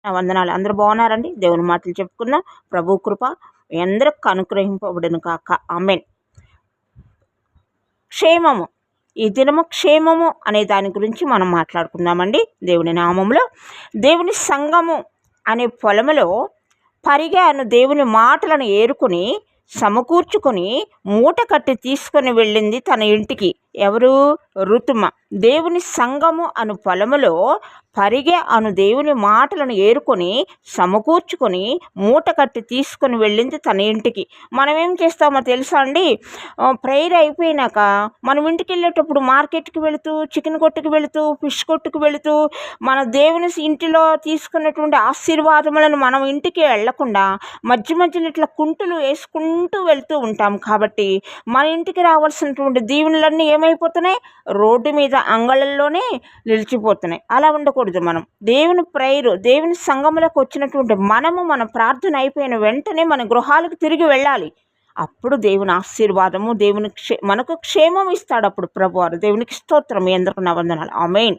నా వందనాలు. అందరూ బాగున్నారండి? దేవుని మాటలు చెప్పుకుందాం. ప్రభు కృప మీ అందరికి అనుగ్రహింపబడును కాక. ఆమేన్. క్షేమము. ఈ దినము క్షేమము అనే దాని గురించి మనం మాట్లాడుకుందామండి దేవుని నామములో. దేవుని సంఘము అనే పొలములో పరిగె అను దేవుని మాటలను ఏరుకొని సమకూర్చుకొని మూట కట్టి తీసుకొని వెళ్ళింది తన ఇంటికి. ఎవరు? ఋతుమ. దేవుని సంఘము అను పొలములో పరిగె అను దేవుని మాటలను ఏరుకొని సమకూర్చుకొని మూట కట్టి తీసుకొని వెళ్ళింది తన ఇంటికి. మనం ఏం చేస్తామో తెలుసా అండి? ప్రేయర్ అయిపోయినాక మనం ఇంటికి వెళ్ళేటప్పుడు మార్కెట్కి వెళుతూ, చికెన్ కొట్టుకు వెళుతూ, ఫిష్ కొట్టుకు వెళుతూ, మన దేవుని ఇంటిలో తీసుకున్నటువంటి ఆశీర్వాదములను మనం ఇంటికి వెళ్లకుండా మధ్య మధ్యలో ఇట్లా కుంటులు వేసుకుంటూ వెళ్తూ ఉంటాం. కాబట్టి మన ఇంటికి రావాల్సినటువంటి దీవెనలన్నీ ఏమైపోతున్నాయి? రోడ్డు మీద అంగళ్ళల్లోనే నిలిచిపోతున్నాయి. అలా ఉండకూడదు. మనం దేవుని ప్రేయరు, దేవుని సంఘములకు వచ్చినటువంటి మనము మన ప్రార్థన అయిపోయిన వెంటనే మన గృహాలకు తిరిగి వెళ్ళాలి. అప్పుడు దేవుని ఆశీర్వాదము, మనకు క్షేమం ఇస్తాడు అప్పుడు ప్రభువారు. దేవునికి స్తోత్రం. మీ అందరికీ నా వందనాలు. ఆమేన్.